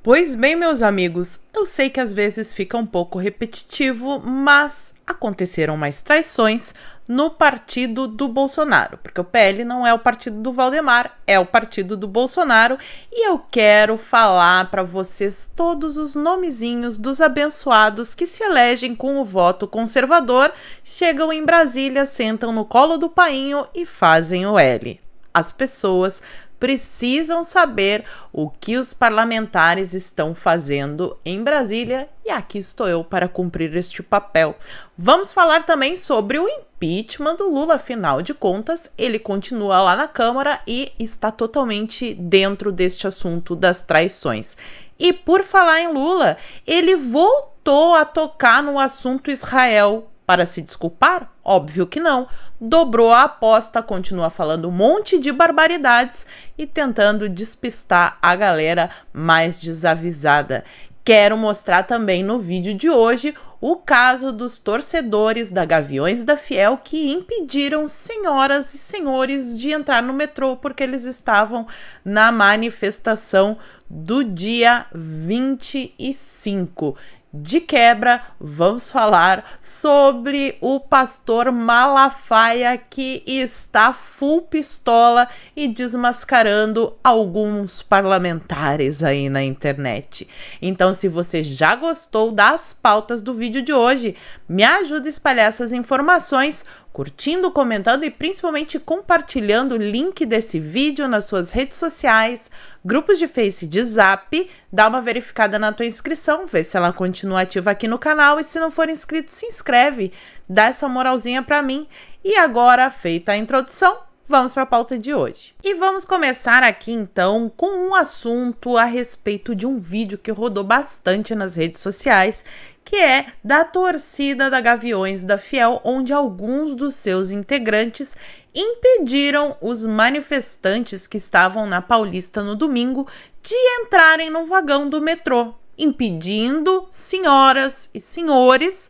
Pois bem, meus amigos, eu sei que às vezes fica um pouco repetitivo, mas aconteceram mais traições no partido do Bolsonaro, porque o PL não é o partido do Valdemar, é o partido do Bolsonaro, e eu quero falar para vocês todos os nomezinhos dos abençoados que se elegem com o voto conservador, chegam em Brasília, sentam no colo do painho e fazem o L. As pessoas precisam saber o que os parlamentares estão fazendo em Brasília e aqui estou eu para cumprir este papel. Vamos falar também sobre o impeachment do Lula, afinal de contas, ele continua lá na Câmara e está totalmente dentro deste assunto das traições. E por falar em Lula, ele voltou a tocar no assunto Israel. Para se desculpar? Óbvio que não. Dobrou a aposta, continua falando um monte de barbaridades e tentando despistar a galera mais desavisada. Quero mostrar também no vídeo de hoje o caso dos torcedores da Gaviões da Fiel que impediram senhoras e senhores de entrar no metrô porque eles estavam na manifestação do dia 25. De quebra, vamos falar sobre o pastor Malafaia que está full pistola e desmascarando alguns parlamentares aí na internet. Então, se você já gostou das pautas do vídeo de hoje, me ajuda a espalhar essas informações, curtindo, comentando e principalmente compartilhando o link desse vídeo nas suas redes sociais, grupos de Face e de Zap, dá uma verificada na tua inscrição, vê se ela continua ativa aqui no canal e se não for inscrito, se inscreve, dá essa moralzinha pra mim. E agora, feita a introdução, vamos para a pauta de hoje. E vamos começar aqui então com um assunto a respeito de um vídeo que rodou bastante nas redes sociais, que é da torcida da Gaviões da Fiel, onde alguns dos seus integrantes impediram os manifestantes que estavam na Paulista no domingo de entrarem no vagão do metrô, impedindo senhoras e senhores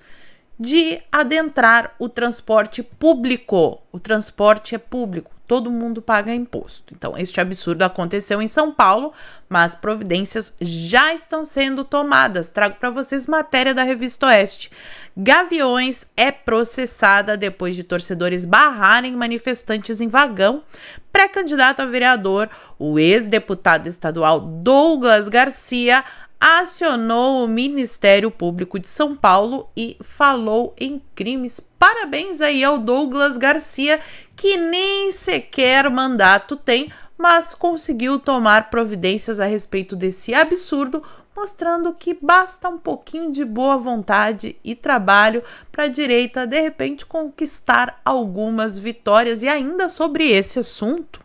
de adentrar o transporte público. O transporte é público, todo mundo paga imposto. Então, este absurdo aconteceu em São Paulo, mas providências já estão sendo tomadas. Trago para vocês matéria da Revista Oeste. Gaviões é processada depois de torcedores barrarem manifestantes em vagão. Pré-candidato a vereador, o ex-deputado estadual Douglas Garcia acionou o Ministério Público de São Paulo e falou em crimes. Parabéns aí ao Douglas Garcia, que nem sequer mandato tem, mas conseguiu tomar providências a respeito desse absurdo, mostrando que basta um pouquinho de boa vontade e trabalho para a direita, de repente, conquistar algumas vitórias. E ainda sobre esse assunto,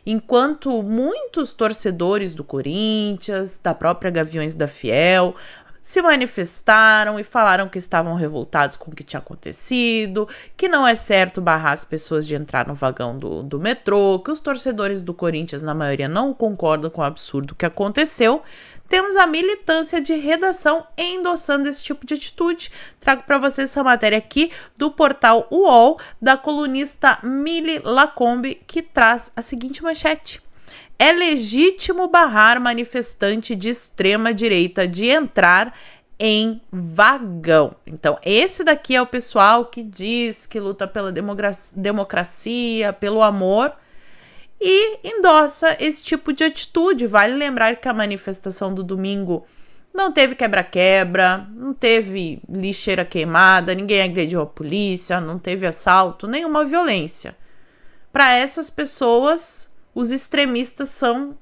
enquanto muitos torcedores do Corinthians, da própria Gaviões da Fiel, se manifestaram e falaram que estavam revoltados com o que tinha acontecido, que não é certo barrar as pessoas de entrar no vagão do metrô, que os torcedores do Corinthians, na maioria, não concordam com o absurdo que aconteceu, temos a militância de redação endossando esse tipo de atitude. Trago para vocês essa matéria aqui do portal UOL, da colunista Mili Lacombe, que traz a seguinte manchete: é legítimo barrar manifestante de extrema direita de entrar em vagão. Então, esse daqui é o pessoal que diz que luta pela democracia, pelo amor, e endossa esse tipo de atitude. Vale lembrar que a manifestação do domingo não teve quebra-quebra, não teve lixeira queimada, ninguém agrediu a polícia, não teve assalto, nenhuma violência. Para essas pessoas, os extremistas são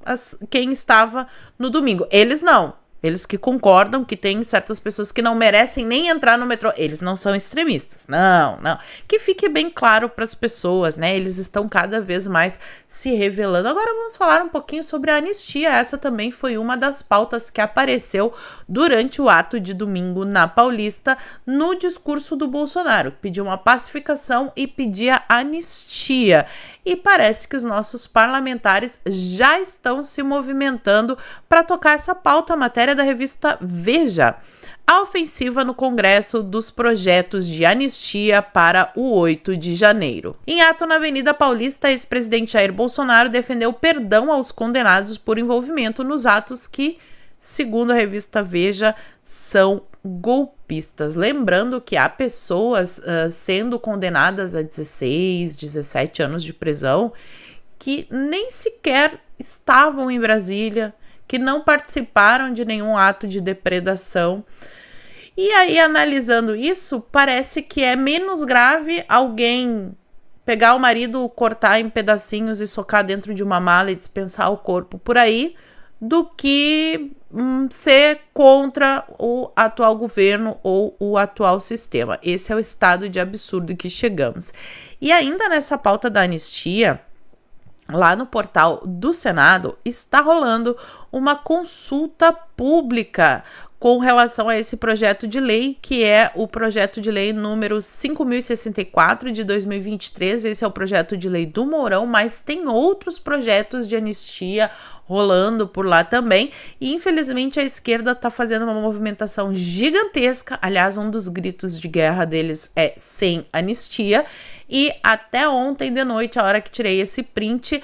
quem estava no domingo. Eles não. Eles que concordam que tem certas pessoas que não merecem nem entrar no metrô. Eles não são extremistas. Não, não. Que fique bem claro para as pessoas, né? Eles estão cada vez mais se revelando. Agora vamos falar um pouquinho sobre a anistia. Essa também foi uma das pautas que apareceu durante o ato de domingo na Paulista, no discurso do Bolsonaro. Pediu uma pacificação e pedia anistia. E parece que os nossos parlamentares já estão se movimentando para tocar essa pauta. A matéria da revista Veja. A ofensiva no Congresso dos projetos de anistia para o 8 de janeiro. Em ato na Avenida Paulista, ex-presidente Jair Bolsonaro defendeu perdão aos condenados por envolvimento nos atos que segundo a revista Veja, são golpistas. Lembrando que há pessoas sendo condenadas a 16, 17 anos de prisão que nem sequer estavam em Brasília, que não participaram de nenhum ato de depredação. E aí, analisando isso, parece que é menos grave alguém pegar o marido, cortar em pedacinhos e socar dentro de uma mala e dispensar o corpo por aí, do que ser contra o atual governo ou o atual sistema. Esse é o estado de absurdo que chegamos. E ainda nessa pauta da anistia, lá no portal do Senado, está rolando uma consulta pública com relação a esse projeto de lei, que é o projeto de lei número 5.064 de 2023. Esse é o projeto de lei do Mourão, mas tem outros projetos de anistia rolando por lá também. E infelizmente a esquerda está fazendo uma movimentação gigantesca. Aliás, um dos gritos de guerra deles é sem anistia. E até ontem de noite, a hora que tirei esse print,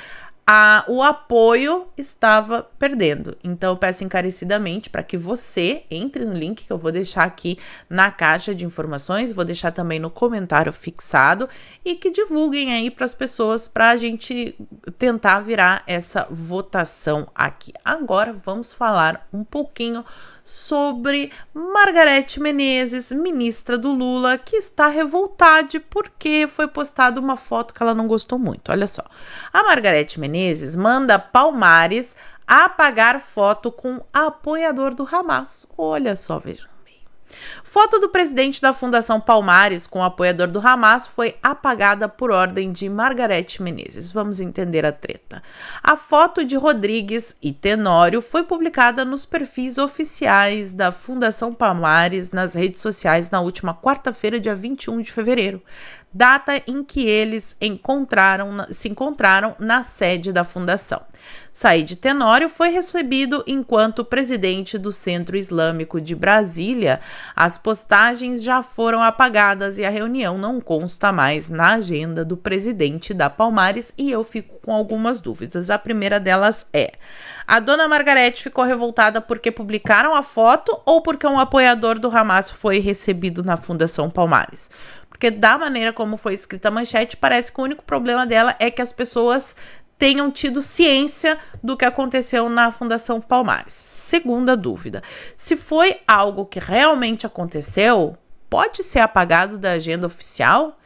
o apoio estava perdendo. Então eu peço encarecidamente para que você entre no link que eu vou deixar aqui na caixa de informações, vou deixar também no comentário fixado, e que divulguem aí para as pessoas, para a gente tentar virar essa votação aqui. Agora vamos falar um pouquinho sobre Margareth Menezes, ministra do Lula, que está revoltada porque foi postada uma foto que ela não gostou muito. Olha só, a Margareth Menezes manda Palmares apagar foto com apoiador do Hamas. Olha só, vejam. Foto do presidente da Fundação Palmares com o apoiador do Hamas foi apagada por ordem de Margareth Menezes. Vamos entender a treta. A foto de Rodrigues e Tenório foi publicada nos perfis oficiais da Fundação Palmares nas redes sociais na última quarta-feira, dia 21 de fevereiro, data em que eles se encontraram na sede da fundação. Said Tenório foi recebido enquanto presidente do Centro Islâmico de Brasília. As postagens já foram apagadas e a reunião não consta mais na agenda do presidente da Palmares, e eu fico com algumas dúvidas. A primeira delas é: a dona Margareth ficou revoltada porque publicaram a foto ou porque um apoiador do Hamas foi recebido na Fundação Palmares? Porque da maneira como foi escrita a manchete, parece que o único problema dela é que as pessoas tenham tido ciência do que aconteceu na Fundação Palmares. Segunda dúvida: se foi algo que realmente aconteceu, pode ser apagado da agenda oficial?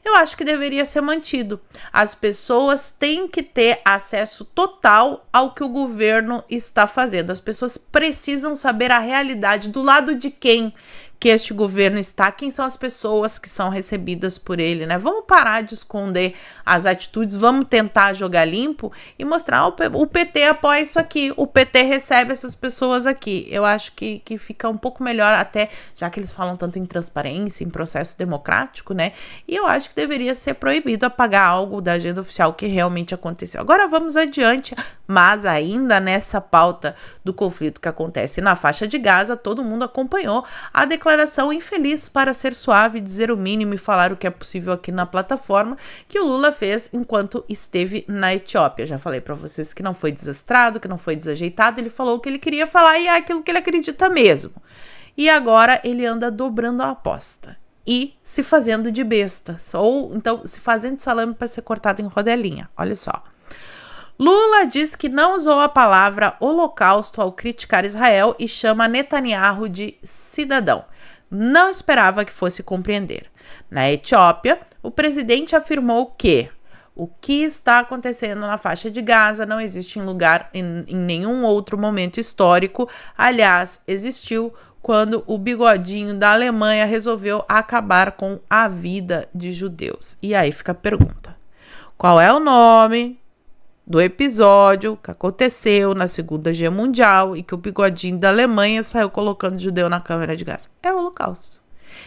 Eu acho que deveria ser mantido. As pessoas têm que ter acesso total ao que o governo está fazendo. As pessoas precisam saber a realidade, do lado de quem que este governo está, quem são as pessoas que são recebidas por ele, né? Vamos parar de esconder as atitudes, vamos tentar jogar limpo e mostrar: o PT apoia isso aqui, o PT recebe essas pessoas aqui. Eu acho que fica um pouco melhor, até já que eles falam tanto em transparência, em processo democrático, né? E eu acho que deveria ser proibido apagar algo da agenda oficial que realmente aconteceu. Agora vamos adiante, mas ainda nessa pauta do conflito que acontece na faixa de Gaza, todo mundo acompanhou a declaração infeliz, para ser suave, dizer o mínimo e falar o que é possível aqui na plataforma, que o Lula fez enquanto esteve na Etiópia. Já falei para vocês que não foi desastrado, que não foi desajeitado, ele falou o que ele queria falar e é aquilo que ele acredita mesmo. E agora ele anda dobrando a aposta e se fazendo de besta, ou então se fazendo de salame para ser cortado em rodelinha. Olha só. Lula diz que não usou a palavra holocausto ao criticar Israel e chama Netanyahu de cidadão. Não esperava que fosse compreender. Na Etiópia, o presidente afirmou que o que está acontecendo na faixa de Gaza não existe em nenhum outro momento histórico. Aliás, existiu quando o bigodinho da Alemanha resolveu acabar com a vida de judeus. E aí fica a pergunta: qual é o nome do episódio que aconteceu na Segunda Guerra Mundial e que o bigodinho da Alemanha saiu colocando judeu na câmara de gás? É o Holocausto.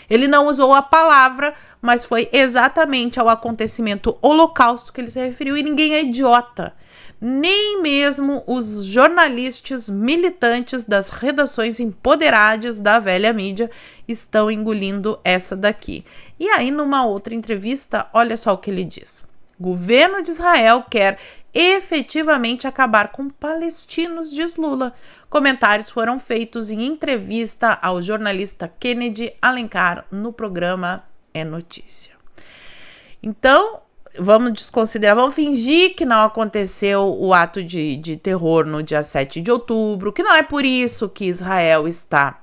Ele não usou a palavra, mas foi exatamente ao acontecimento Holocausto que ele se referiu, e ninguém é idiota. Nem mesmo os jornalistas militantes das redações empoderadas da velha mídia estão engolindo essa daqui. E aí, numa outra entrevista, olha só o que ele diz. Governo de Israel quer efetivamente acabar com palestinos, diz Lula. Comentários foram feitos em entrevista ao jornalista Kennedy Alencar no programa É Notícia. Então, vamos desconsiderar, vamos fingir que não aconteceu o ato de terror no dia 7 de outubro, que não é por isso que Israel está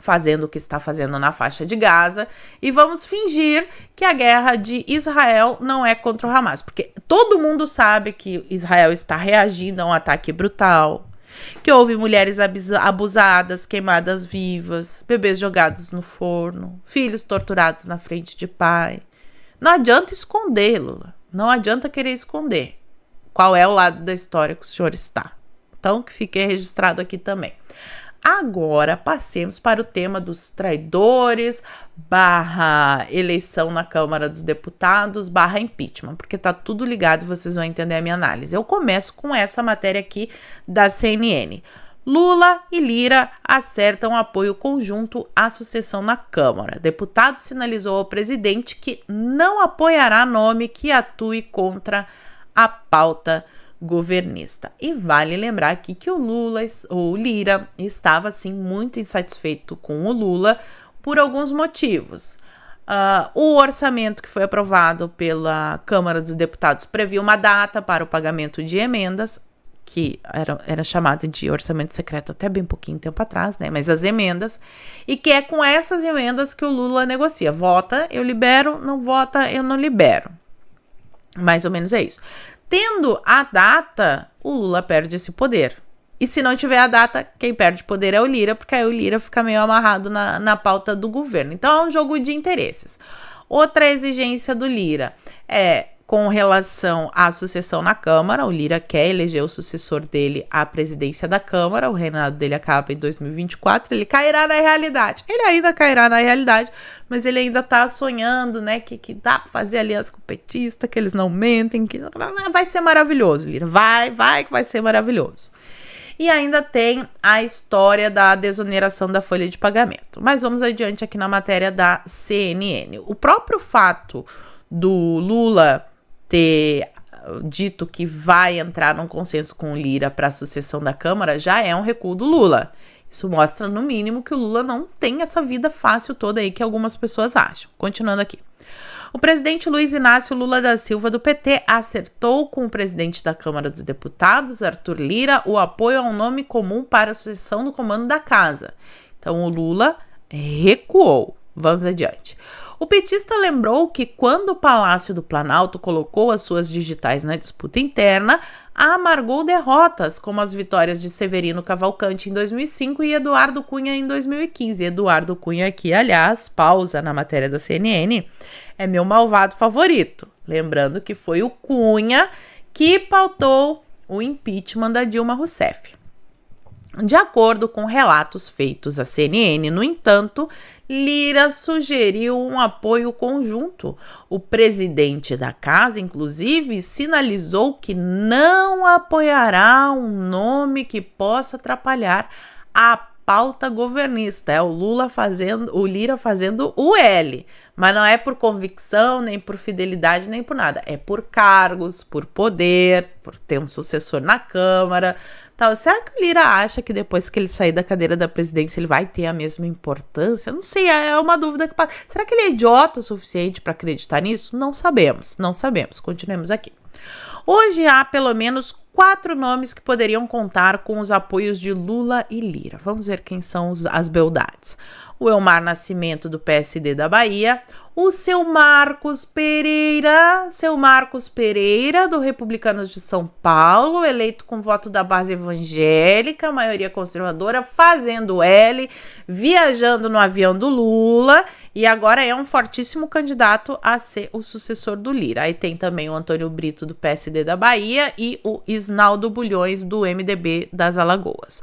fazendo o que está fazendo na faixa de Gaza, e vamos fingir que a guerra de Israel não é contra o Hamas, porque todo mundo sabe que Israel está reagindo a um ataque brutal, que houve mulheres abusadas, queimadas vivas, bebês jogados no forno, filhos torturados na frente de pai. Não adianta esconder, Lula, não adianta querer esconder qual é o lado da história que o senhor está. Então, que fique registrado aqui também. Agora, passemos para o tema dos traidores, / eleição na Câmara dos Deputados, / impeachment, porque tá tudo ligado e vocês vão entender a minha análise. Eu começo com essa matéria aqui da CNN. Lula e Lira acertam apoio conjunto à sucessão na Câmara. Deputado sinalizou ao presidente que não apoiará nome que atue contra a pauta governista. E vale lembrar aqui que o Lira estava assim muito insatisfeito com o Lula por alguns motivos. O orçamento que foi aprovado pela Câmara dos Deputados previa uma data para o pagamento de emendas, que era chamado de orçamento secreto até bem pouquinho tempo atrás, né? Mas as emendas, e que é com essas emendas que o Lula negocia. Vota, eu libero, não vota, eu não libero. Mais ou menos é isso. Tendo a data, o Lula perde esse poder. E se não tiver a data, quem perde poder é o Lira, porque aí o Lira fica meio amarrado na pauta do governo. Então é um jogo de interesses. Outra exigência do Lira é com relação à sucessão na Câmara. O Lira quer eleger o sucessor dele à presidência da Câmara. O reinado dele acaba em 2024. Ele cairá na realidade. Ele ainda cairá na realidade, mas ele ainda tá sonhando, né, que dá pra fazer aliança com o petista, que eles não mentem, que vai ser maravilhoso, Lira. Vai que vai ser maravilhoso. E ainda tem a história da desoneração da folha de pagamento. Mas vamos adiante aqui na matéria da CNN. O próprio fato do Lula ter dito que vai entrar num consenso com o Lira para a sucessão da Câmara já é um recuo do Lula. Isso mostra, no mínimo, que o Lula não tem essa vida fácil toda aí que algumas pessoas acham. Continuando aqui. O presidente Luiz Inácio Lula da Silva, do PT, acertou com o presidente da Câmara dos Deputados, Arthur Lira, o apoio a um nome comum para a sucessão no comando da casa. Então, o Lula recuou. Vamos adiante. O petista lembrou que quando o Palácio do Planalto colocou as suas digitais na disputa interna, amargou derrotas, como as vitórias de Severino Cavalcante em 2005 e Eduardo Cunha em 2015. Eduardo Cunha aqui, aliás, pausa na matéria da CNN, é meu malvado favorito. Lembrando que foi o Cunha que pautou o impeachment da Dilma Rousseff. De acordo com relatos feitos à CNN, no entanto, Lira sugeriu um apoio conjunto. O presidente da casa, inclusive, sinalizou que não apoiará um nome que possa atrapalhar a pauta governista. É o Lira fazendo o L. Mas não é por convicção, nem por fidelidade, nem por nada. É por cargos, por poder, por ter um sucessor na Câmara. Tal. Será que o Lira acha que depois que ele sair da cadeira da presidência ele vai ter a mesma importância? Não sei, é uma dúvida que passa. Será que ele é idiota o suficiente para acreditar nisso? Não sabemos. Continuemos aqui. Hoje há pelo menos 4 nomes que poderiam contar com os apoios de Lula e Lira. Vamos ver quem são as beldades. O Elmar Nascimento, do PSD da Bahia, o seu Marcos Pereira, do Republicanos de São Paulo, eleito com voto da base evangélica, maioria conservadora, fazendo L, viajando no avião do Lula, e agora é um fortíssimo candidato a ser o sucessor do Lira. Aí tem também o Antônio Brito, do PSD da Bahia, e o Isnaldo Bulhões, do MDB das Alagoas.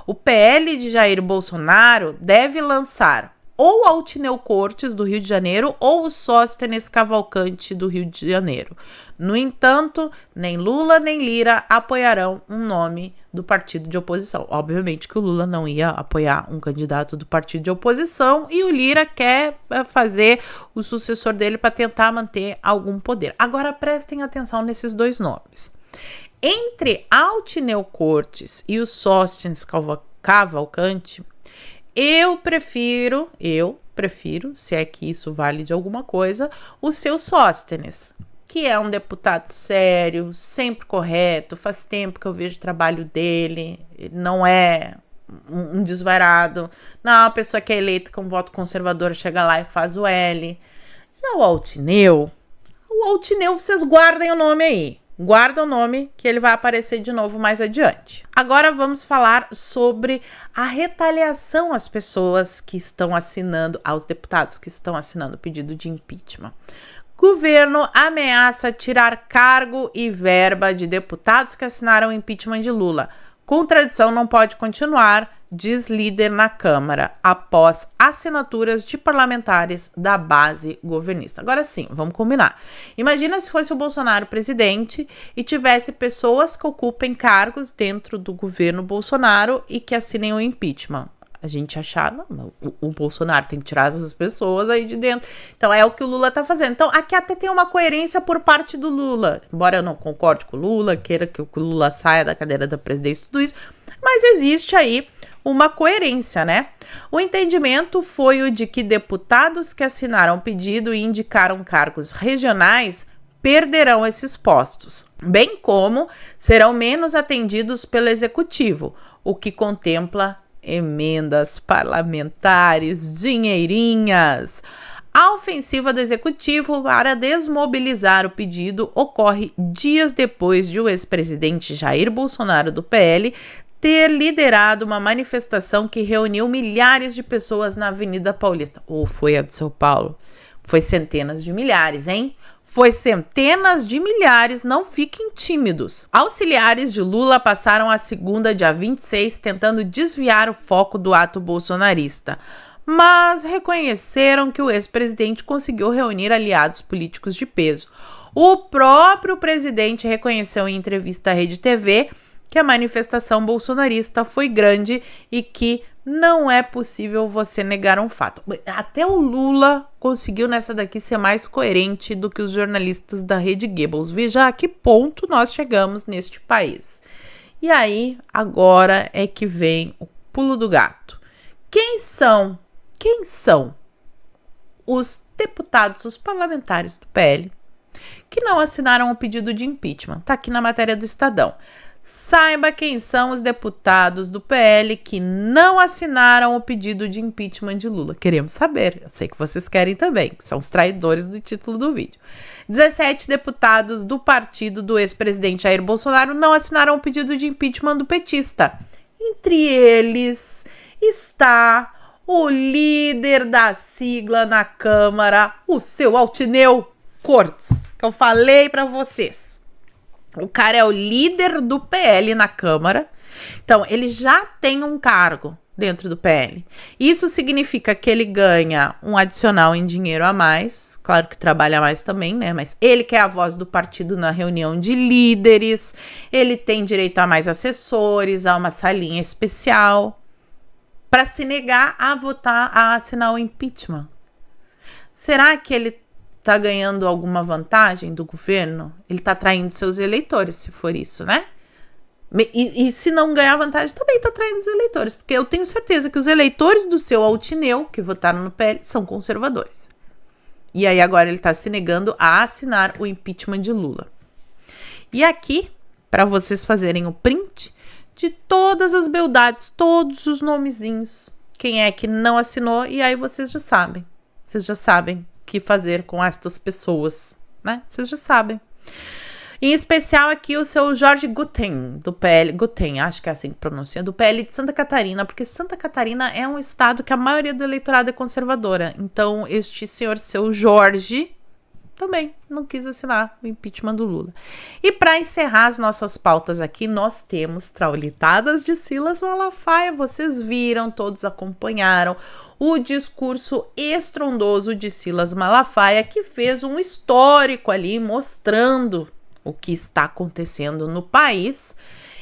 O PL de Jair Bolsonaro deve lançar ou Altineu Cortes, do Rio de Janeiro, ou o Sóstenes Cavalcante, do Rio de Janeiro. No entanto, nem Lula nem Lira apoiarão um nome do partido de oposição. Obviamente que o Lula não ia apoiar um candidato do partido de oposição e o Lira quer fazer o sucessor dele para tentar manter algum poder. Agora prestem atenção nesses dois nomes. Entre Altineu Cortes e o Sóstenes Cavalcante, eu prefiro, se é que isso vale de alguma coisa, o seu Sóstenes, que é um deputado sério, sempre correto, faz tempo que eu vejo o trabalho dele, não é um desvairado, não é uma pessoa que é eleita com voto conservador, chega lá e faz o L. Já o Altineu, vocês guardem o nome aí. Guarda o nome que ele vai aparecer de novo mais adiante. Agora vamos falar sobre a retaliação às pessoas que estão assinando, aos deputados que estão assinando o pedido de impeachment. Governo ameaça tirar cargo e verba de deputados que assinaram o impeachment de Lula. Contradição não pode continuar, diz líder na Câmara, após assinaturas de parlamentares da base governista. Agora sim, vamos combinar. Imagina se fosse o Bolsonaro presidente e tivesse pessoas que ocupem cargos dentro do governo Bolsonaro e que assinem o impeachment. A gente achar, não, o Bolsonaro tem que tirar essas pessoas aí de dentro. Então é o que o Lula tá fazendo. Então aqui até tem uma coerência por parte do Lula. Embora eu não concorde com o Lula, queira que o Lula saia da cadeira da presidência, tudo isso. Mas existe aí uma coerência, né? O entendimento foi o de que deputados que assinaram o pedido e indicaram cargos regionais perderão esses postos, bem como serão menos atendidos pelo executivo, o que contempla emendas parlamentares, dinheirinhas. A ofensiva do executivo para desmobilizar o pedido ocorre dias depois de o ex-presidente Jair Bolsonaro, do PL, ter liderado uma manifestação que reuniu milhares de pessoas na Avenida Paulista. Ou foi a de São Paulo? Foi centenas de milhares, hein? Foi centenas de milhares, não fiquem tímidos. Auxiliares de Lula passaram a segunda, dia 26, tentando desviar o foco do ato bolsonarista, mas reconheceram que o ex-presidente conseguiu reunir aliados políticos de peso. O próprio presidente reconheceu em entrevista à Rede TV que a manifestação bolsonarista foi grande e que não é possível você negar um fato. Até o Lula conseguiu nessa daqui ser mais coerente do que os jornalistas da Rede Goebbels. Veja a que ponto nós chegamos neste país. E aí, agora é que vem o pulo do gato. Quem são os deputados, os parlamentares do PL que não assinaram o pedido de impeachment? Tá aqui na matéria do Estadão. Saiba quem são os deputados do PL que não assinaram o pedido de impeachment de Lula. Queremos saber, eu sei que vocês querem também, que são os traidores do título do vídeo. 17 deputados do partido do ex-presidente Jair Bolsonaro não assinaram o pedido de impeachment do petista. Entre eles está o líder da sigla na Câmara, o seu Altineu Cortes, que eu falei para vocês. O cara é o líder do PL na Câmara, então ele já tem um cargo dentro do PL. Isso significa que ele ganha um adicional em dinheiro a mais, claro que trabalha mais também, né? Mas ele que é a voz do partido na reunião de líderes, ele tem direito a mais assessores, a uma salinha especial, para se negar a votar, a assinar o impeachment. Será que ele tá ganhando alguma vantagem do governo? Ele tá traindo seus eleitores, se for isso, né? E se não ganhar vantagem, também tá traindo os eleitores, porque eu tenho certeza que os eleitores do seu Altineu, que votaram no PL, são conservadores. E aí agora ele tá se negando a assinar o impeachment de Lula. E aqui, para vocês fazerem o print de todas as beldades, todos os nomezinhos, quem é que não assinou, e aí vocês já sabem. Vocês já sabem que fazer com estas pessoas, né? Vocês já sabem. Em especial aqui o seu Jorge Guten, do PL, Guten, acho que é assim que pronuncia, do PL de Santa Catarina, porque Santa Catarina é um estado que a maioria do eleitorado é conservadora. Então, este senhor, seu Jorge, também não quis assinar o impeachment do Lula. E para encerrar as nossas pautas aqui, nós temos Traulitadas de Silas Malafaia. Vocês viram, todos acompanharam o discurso estrondoso de Silas Malafaia, que fez um histórico ali mostrando o que está acontecendo no país.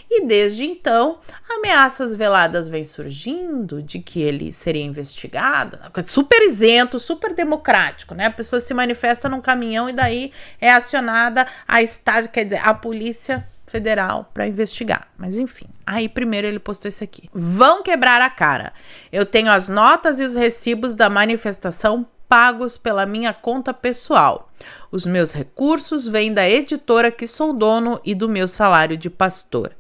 E desde então, ameaças veladas vêm surgindo de que ele seria investigado, super isento, super democrático, né? A pessoa se manifesta num caminhão e daí é acionada a Stasi, quer dizer, a Polícia Federal para investigar. Mas enfim, aí primeiro ele postou isso aqui. Vão quebrar a cara. Eu tenho as notas e os recibos da manifestação pagos pela minha conta pessoal. Os meus recursos vêm da editora que sou dono e do meu salário de pastor.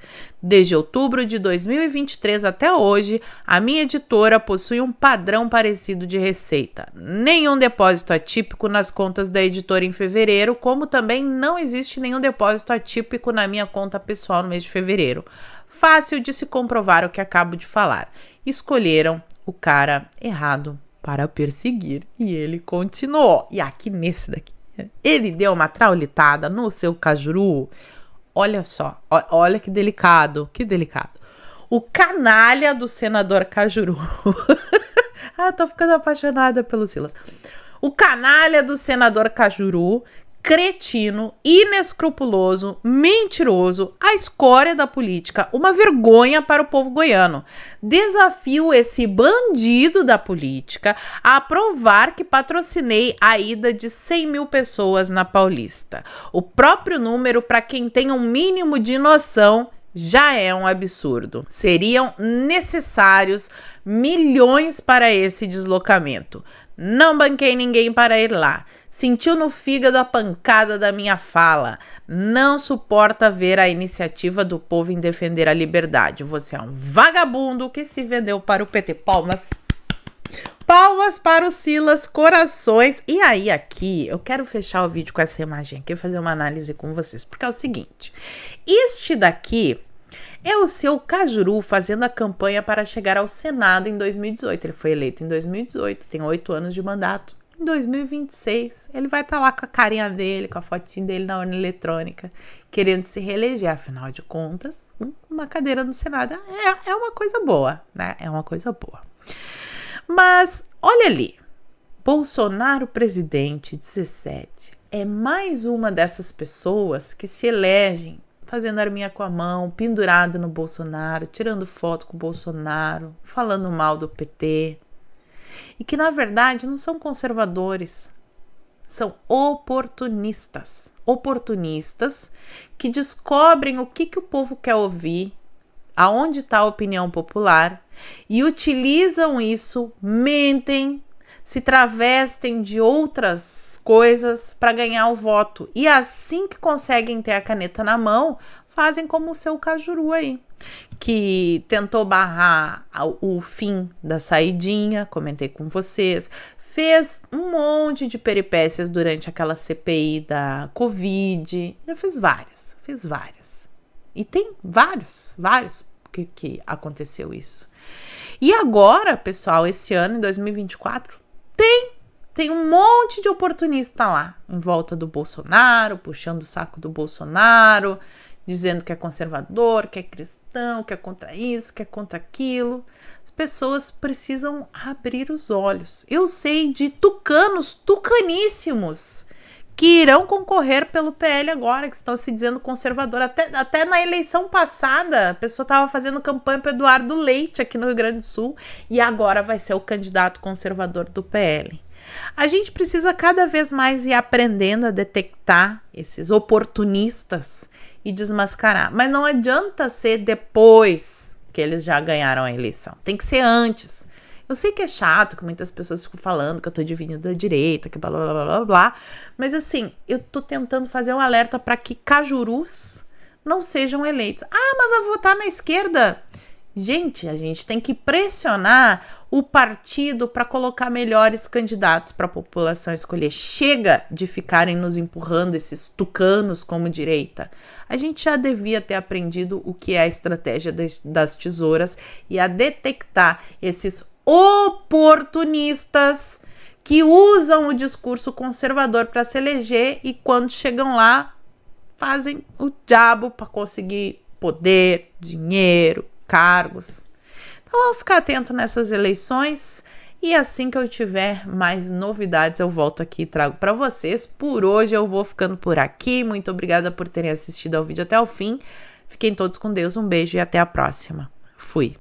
Desde outubro de 2023 até hoje, a minha editora possui um padrão parecido de receita. Nenhum depósito atípico nas contas da editora em fevereiro, como também não existe nenhum depósito atípico na minha conta pessoal no mês de fevereiro. Fácil de se comprovar o que acabo de falar. Escolheram o cara errado para perseguir. E ele continuou. E aqui nesse daqui, ele deu uma traulitada no seu Cajuru. Olha só, olha que delicado, que delicado. O canalha do senador Cajuru. Eu tô ficando apaixonada pelo Silas. O canalha do senador Cajuru, cretino, inescrupuloso, mentiroso, a escória da política, uma vergonha para o povo goiano. Desafio esse bandido da política a provar que patrocinei a ida de 100 mil pessoas na Paulista. O próprio número, para quem tem um mínimo de noção, já é um absurdo. Seriam necessários milhões para esse deslocamento. Não banquei ninguém para ir lá. Sentiu no fígado a pancada da minha fala. Não suporta ver a iniciativa do povo em defender a liberdade. Você é um vagabundo que se vendeu para o PT. Palmas. Palmas para o Silas, corações. E aí aqui, eu quero fechar o vídeo com essa imagem aqui e fazer uma análise com vocês. Porque é o seguinte, este daqui é o seu Cajuru fazendo a campanha para chegar ao Senado em 2018. Ele foi eleito em 2018, tem 8 anos de mandato. Em 2026, ele vai estar lá com a carinha dele, com a fotinha dele na urna eletrônica, querendo se reeleger. Afinal de contas, uma cadeira no Senado é uma coisa boa, né? É uma coisa boa. Mas, olha ali, Bolsonaro presidente 17 é mais uma dessas pessoas que se elegem fazendo arminha com a mão, pendurada no Bolsonaro, tirando foto com o Bolsonaro, falando mal do PT. E que, na verdade, não são conservadores, são oportunistas. Oportunistas que descobrem o que o povo quer ouvir, aonde está a opinião popular, e utilizam isso, mentem, se travestem de outras coisas para ganhar o voto. E assim que conseguem ter a caneta na mão, fazem como o seu Cajuru aí, que tentou barrar o fim da saidinha, comentei com vocês, fez um monte de peripécias durante aquela CPI da Covid, já fez várias. E tem vários que aconteceu isso. E agora, pessoal, esse ano, em 2024, tem um monte de oportunista lá, em volta do Bolsonaro, puxando o saco do Bolsonaro, dizendo que é conservador, que é cristão, que é contra isso, que é contra aquilo. As pessoas precisam abrir os olhos. Eu sei de tucaníssimos, que irão concorrer pelo PL agora, que estão se dizendo conservador. Até na eleição passada, a pessoa estava fazendo campanha para Eduardo Leite aqui no Rio Grande do Sul, e agora vai ser o candidato conservador do PL. A gente precisa cada vez mais ir aprendendo a detectar esses oportunistas e desmascarar. Mas não adianta ser depois que eles já ganharam a eleição. Tem que ser antes. Eu sei que é chato, que muitas pessoas ficam falando que eu tô dividindo da direita, que blá, blá, blá, blá, blá. Mas assim, eu tô tentando fazer um alerta para que cajurus não sejam eleitos. Ah, mas vai votar na esquerda? Gente, a gente tem que pressionar o partido para colocar melhores candidatos para a população escolher. Chega de ficarem nos empurrando esses tucanos como direita. A gente já devia ter aprendido o que é a estratégia das tesouras e a detectar esses oportunistas que usam o discurso conservador para se eleger e quando chegam lá fazem o diabo para conseguir poder, dinheiro, cargos. Então vamos ficar atento nessas eleições e assim que eu tiver mais novidades eu volto aqui e trago para vocês. Por hoje eu vou ficando por aqui. Muito obrigada por terem assistido ao vídeo até o fim. Fiquem todos com Deus, um beijo e até a próxima. Fui!